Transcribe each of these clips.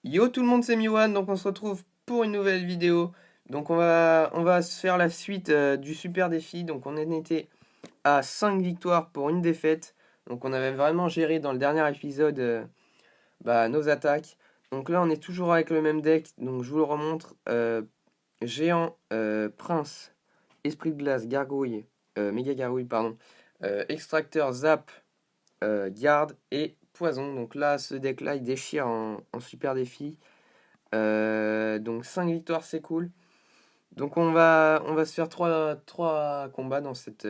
Yo tout le monde, c'est Miwan, donc on se retrouve pour une nouvelle vidéo. Donc on va se faire la suite du super défi. Donc on en était à 5 victoires pour une défaite. Donc on avait vraiment géré dans le dernier épisode nos attaques. Donc là on est toujours avec le même deck, donc je vous le remontre. Géant, Prince, Esprit de glace, Gargouille, Méga Gargouille, pardon. Extracteur, Zap, Garde et Poison. Donc là ce deck là il déchire en super défi. Donc 5 victoires, c'est cool. Donc on va se faire trois combats dans cette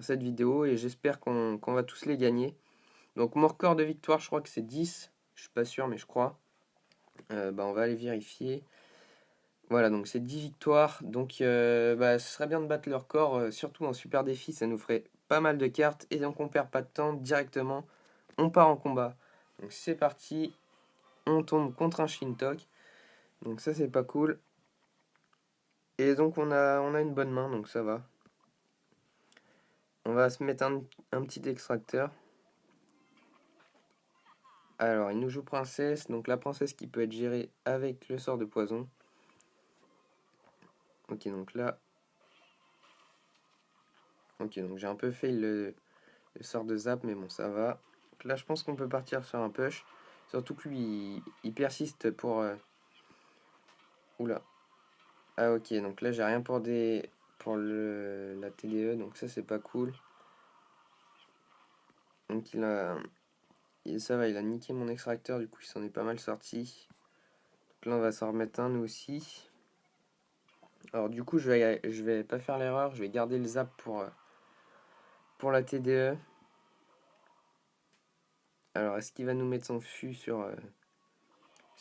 vidéo et j'espère qu'on va tous les gagner. Donc mon record de victoire, je crois que c'est 10. Je suis pas sûr, mais je crois. On va aller vérifier. Voilà, donc c'est 10 victoires. Donc ce serait bien de battre le record, surtout en super défi, ça nous ferait pas mal de cartes. Et donc on perd pas de temps, directement, on part en combat. Donc c'est parti, on tombe contre un Shintok. Donc ça c'est pas cool. Et donc on a une bonne main, donc ça va. On va se mettre un petit extracteur. Alors, il nous joue princesse, donc la princesse qui peut être gérée avec le sort de poison. Ok, donc là... Ok, donc j'ai un peu fait le sort de zap, mais bon, ça va. Donc là, je pense qu'on peut partir sur un push. Surtout que lui, il persiste pour... Oula. Ah ok, donc là, j'ai rien pour la TDE, donc ça, c'est pas cool. Donc ça va, il a niqué mon extracteur, du coup il s'en est pas mal sorti. Donc là on va s'en remettre un nous aussi. Alors du coup je vais pas faire l'erreur, je vais garder le zap pour la TDE. Alors est-ce qu'il va nous mettre son fût sur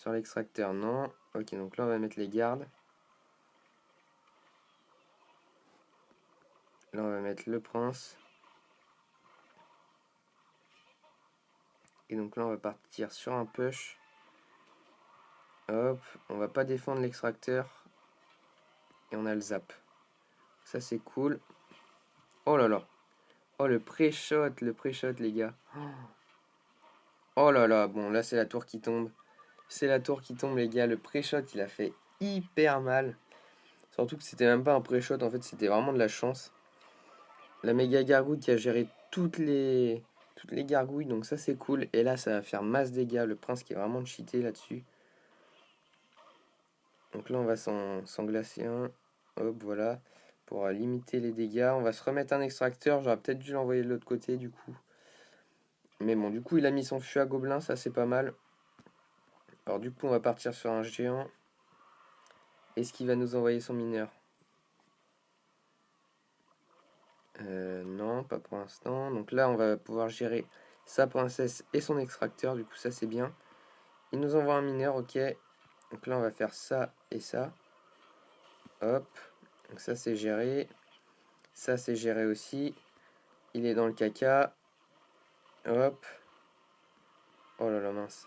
l'extracteur? Non. Ok, donc là on va mettre les gardes. Là on va mettre le prince. Et donc là on va partir sur un push. Hop, on va pas défendre l'extracteur. Et on a le zap. Ça c'est cool. Oh là là. Oh le pré-shot les gars. Oh là là, bon là c'est la tour qui tombe. C'est la tour qui tombe les gars. Le pré-shot il a fait hyper mal. Surtout que c'était même pas un pré-shot, en fait c'était vraiment de la chance. La méga gargouille qui a géré toutes les gargouilles, donc ça c'est cool. Et là ça va faire masse dégâts, le prince qui est vraiment cheaté là-dessus. Donc là on va s'en glacer un. Hop, voilà. Pour limiter les dégâts. On va se remettre un extracteur, j'aurais peut-être dû l'envoyer de l'autre côté du coup. Mais bon, du coup il a mis son fût à gobelin, ça c'est pas mal. Alors du coup on va partir sur un géant. Est-ce qu'il va nous envoyer son mineur? Non, pas pour l'instant. Donc là, on va pouvoir gérer sa princesse et son extracteur. Du coup, ça, c'est bien. Il nous envoie un mineur, ok. Donc là, on va faire ça et ça. Hop. Donc ça, c'est géré. Ça, c'est géré aussi. Il est dans le caca. Hop. Oh là là, mince.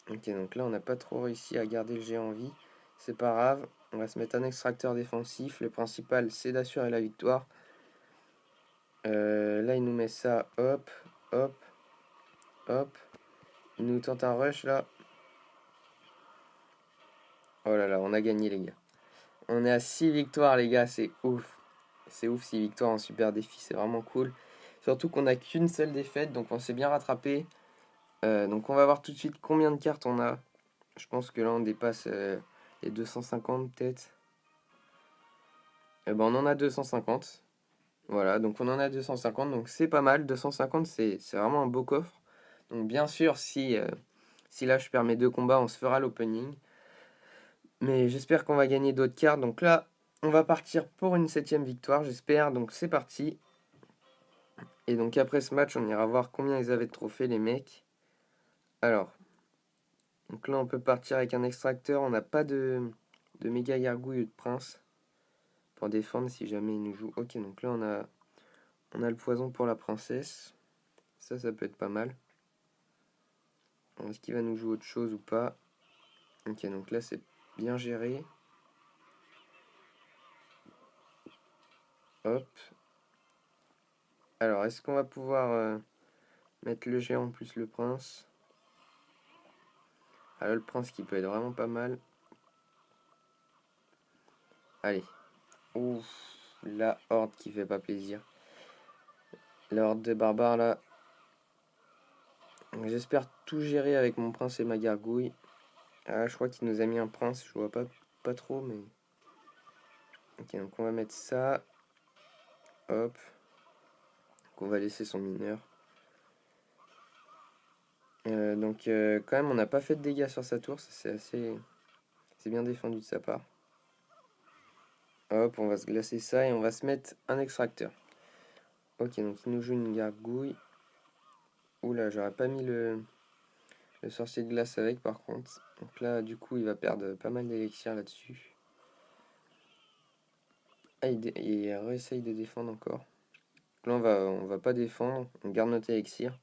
Ok, donc là, on n'a pas trop réussi à garder le géant en vie. C'est pas grave. On va se mettre un extracteur défensif. Le principal, c'est d'assurer la victoire. Là, il nous met ça. Hop. Hop. Hop. Il nous tente un rush là. Oh là là, on a gagné les gars. On est à 6 victoires les gars, c'est ouf. C'est ouf 6 victoires en super défi, c'est vraiment cool. Surtout qu'on a qu'une seule défaite, donc on s'est bien rattrapé. Donc on va voir tout de suite combien de cartes on a. Je pense que là on dépasse les 250 peut-être. On en a 250. Voilà, donc on en a 250, donc c'est pas mal. 250 c'est vraiment un beau coffre. Donc bien sûr si là je perds mes deux combats, on se fera l'opening. Mais j'espère qu'on va gagner d'autres cartes. Donc là, on va partir pour une 7ème victoire, j'espère. Donc c'est parti. Et donc après ce match, on ira voir combien ils avaient de trophées, les mecs. Alors, donc là, on peut partir avec un extracteur. On n'a pas de méga gargouille ou de prince pour défendre si jamais il nous joue. Ok, donc là, on a le poison pour la princesse. Ça peut être pas mal. Est-ce qu'il va nous jouer autre chose ou pas? Ok, donc là, c'est bien géré. Hop. Alors, est-ce qu'on va pouvoir Mettre le géant plus le prince. Ah là, le prince qui peut être vraiment pas mal. Allez. Ouf, la horde qui fait pas plaisir. La horde de barbares là. J'espère tout gérer avec mon prince et ma gargouille. Ah, je crois qu'il nous a mis un prince, je vois pas trop, mais... Ok, donc on va mettre ça. Hop. Donc on va laisser son mineur. Quand même, on n'a pas fait de dégâts sur sa tour, ça c'est assez... C'est bien défendu de sa part. Hop, on va se glacer ça et on va se mettre un extracteur. Ok, donc il nous joue une gargouille. Oula, j'aurais pas mis le sorcier de glace avec par contre. Donc là, du coup, il va perdre pas mal d'élixir là-dessus. Ah, il réessaye de défendre encore. Là, on va pas défendre, on garde notre élixir.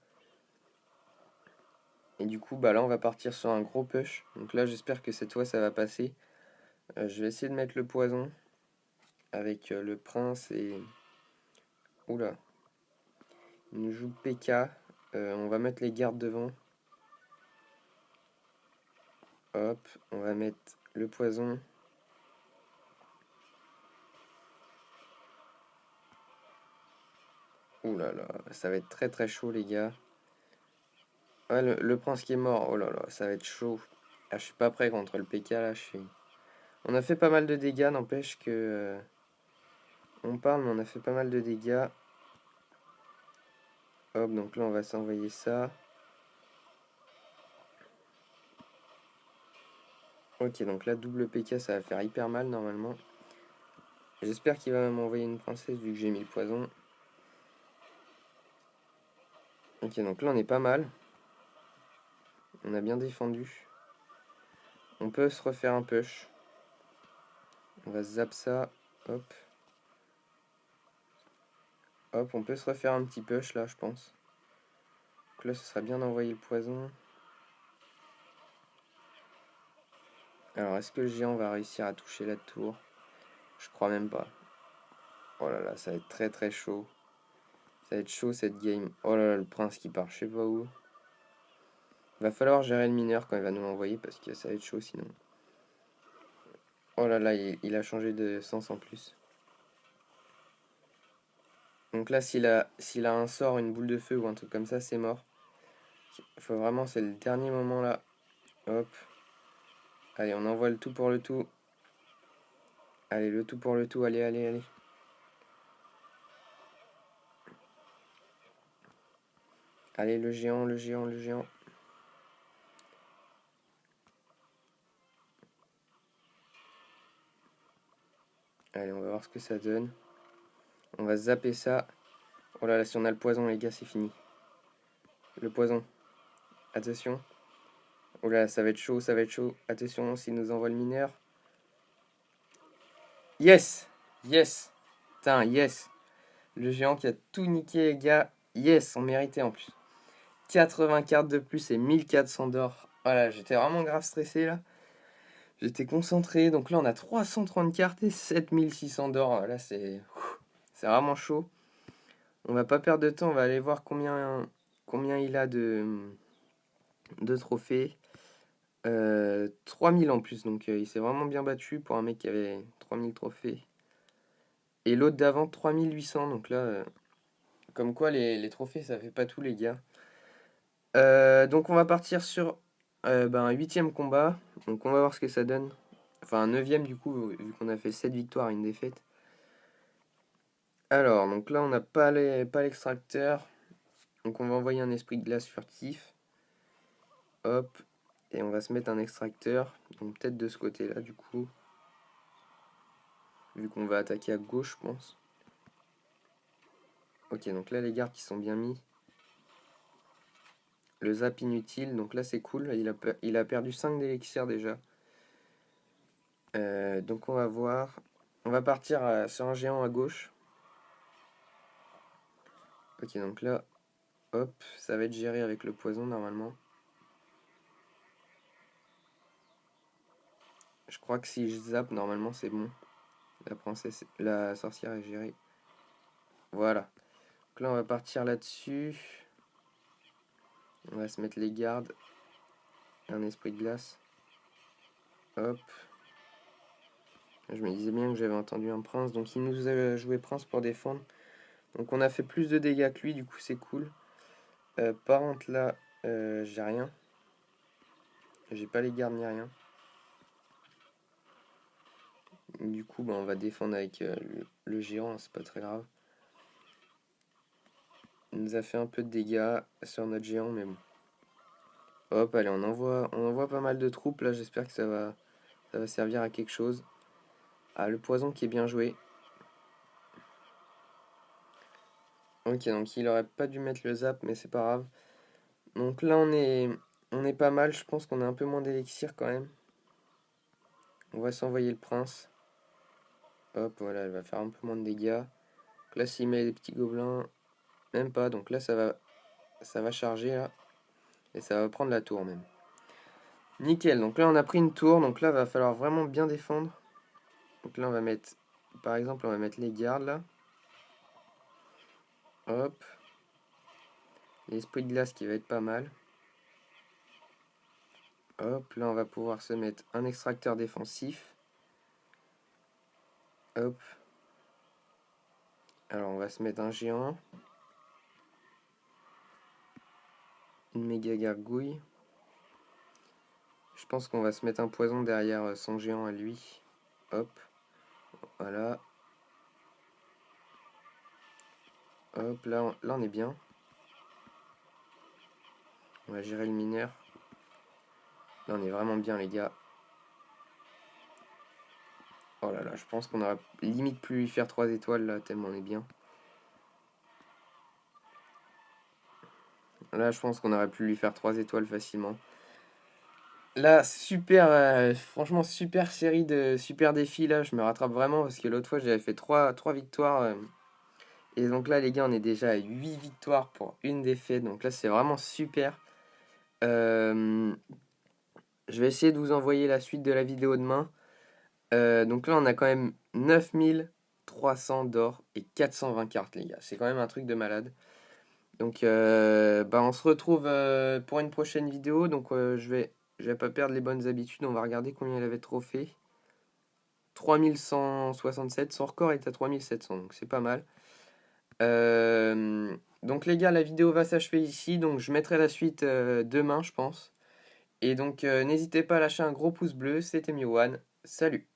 Et du coup, bah là, on va partir sur un gros push. Donc là, j'espère que cette fois, ça va passer. Je vais essayer de mettre le poison avec le prince et... Oula, il nous joue PK. On va mettre les gardes devant. Hop, on va mettre le poison. Ouh là là, ça va être très très chaud les gars. Ah, le prince qui est mort, oh là là, ça va être chaud. Ah, je suis pas prêt contre le PK là, On a fait pas mal de dégâts, n'empêche que... on parle, mais on a fait pas mal de dégâts. Hop, donc là on va s'envoyer ça. Ok, donc là double PK, ça va faire hyper mal normalement. J'espère qu'il va m'envoyer une princesse vu que j'ai mis le poison. Ok, donc là on est pas mal. On a bien défendu. On peut se refaire un push. On va zap ça. Hop. Hop, on peut se refaire un petit push là, je pense. Donc là, ce serait bien d'envoyer le poison. Alors, est-ce que le géant va réussir à toucher la tour? Je crois même pas. Oh là là, ça va être très très chaud. Ça va être chaud cette game. Oh là là, le prince qui part, je sais pas où. Va falloir gérer le mineur quand il va nous l'envoyer parce que ça va être chaud sinon. Oh là là, il a changé de sens en plus. Donc là, s'il a un sort, une boule de feu ou un truc comme ça, c'est mort. Il faut vraiment, c'est le dernier moment là. Hop. Allez, on envoie le tout pour le tout. Allez, le tout pour le tout, allez, allez, allez. Allez, le géant, le géant, le géant. Allez, on va voir ce que ça donne. On va zapper ça. Oh là là, si on a le poison, les gars, c'est fini. Le poison. Attention. Oh là, ça va être chaud, ça va être chaud. Attention, s'il nous envoie le mineur. Yes! Yes! Putain, yes! Le géant qui a tout niqué, les gars. Yes, on méritait en plus. 80 cartes de plus et 1400 d'or. Voilà, j'étais vraiment grave stressé là. J'étais concentré. Donc là, on a 330 cartes et 7600 d'or. Là, c'est vraiment chaud. On va pas perdre de temps. On va aller voir combien il a de trophées. 3000 en plus. Donc il s'est vraiment bien battu pour un mec qui avait 3000 trophées. Et l'autre d'avant, 3800. Donc là, comme quoi les trophées, ça fait pas tout, les gars. Donc on va partir sur un huitième combat. Donc on va voir ce que ça donne. Enfin un neuvième du coup, vu qu'on a fait 7 victoires et une défaite. Alors, donc là on n'a pas l'extracteur. Donc on va envoyer un esprit de glace furtif. Hop. Et on va se mettre un extracteur. Donc peut-être de ce côté-là du coup. Vu qu'on va attaquer à gauche, je pense. Ok, donc là les gardes qui sont bien mis. Le zap inutile, donc là c'est cool. Il a perdu 5 d'élixir déjà. Donc on va voir. On va partir sur un géant à gauche. Ok, donc là, hop, ça va être géré avec le poison normalement. Je crois que si je zappe, normalement c'est bon. La sorcière est gérée. Voilà. Donc là, on va partir là-dessus. On va se mettre les gardes. Un esprit de glace. Hop. Je me disais bien que j'avais entendu un prince. Donc il nous a joué prince pour défendre. Donc on a fait plus de dégâts que lui. Du coup c'est cool. Par contre là, j'ai rien. J'ai pas les gardes ni rien. Du coup bah, on va défendre avec le géant. C'est pas très grave. Il nous a fait un peu de dégâts sur notre géant. Mais bon. Hop, allez, on envoie pas mal de troupes. Là j'espère que ça va servir à quelque chose. Ah, le poison qui est bien joué. Ok, donc il aurait pas dû mettre le zap, mais c'est pas grave. Donc là, on est pas mal. Je pense qu'on a un peu moins d'élixir quand même. On va s'envoyer le prince. Hop, voilà, elle va faire un peu moins de dégâts. Donc là, s'il met les petits gobelins, même pas. Donc là, ça va charger là. Et ça va prendre la tour même. Nickel. Donc là, on a pris une tour. Donc là, va falloir vraiment bien défendre. Donc là, on va mettre, par exemple, on va mettre les gardes là. Hop. L'esprit de glace qui va être pas mal. Hop, là on va pouvoir se mettre un extracteur défensif. Hop. Alors on va se mettre un géant. Une méga gargouille. Je pense qu'on va se mettre un poison derrière son géant à lui. Hop. Voilà. Hop, là on est bien. On va gérer le mineur. Là on est vraiment bien les gars. Oh là là, je pense qu'on aurait limite pu lui faire 3 étoiles là, tellement on est bien. Là je pense qu'on aurait pu lui faire 3 étoiles facilement. Là, super, franchement, super série de super défis. Là, je me rattrape vraiment parce que l'autre fois, j'avais fait 3 victoires. Et donc là, les gars, on est déjà à 8 victoires pour une défaite. Donc là, c'est vraiment super. Euh, je vais essayer de vous envoyer la suite de la vidéo demain. Donc là, on a quand même 9300 d'or et 420 cartes, les gars. C'est quand même un truc de malade. Donc, bah, on se retrouve pour une prochaine vidéo. Donc, je vais pas perdre les bonnes habitudes. On va regarder combien il avait de trophées. 3167. Son record est à 3700. Donc, c'est pas mal. Donc, les gars, la vidéo va s'achever ici. Donc, je mettrai la suite demain, je pense. Et donc, n'hésitez pas à lâcher un gros pouce bleu. C'était Miwan. Salut!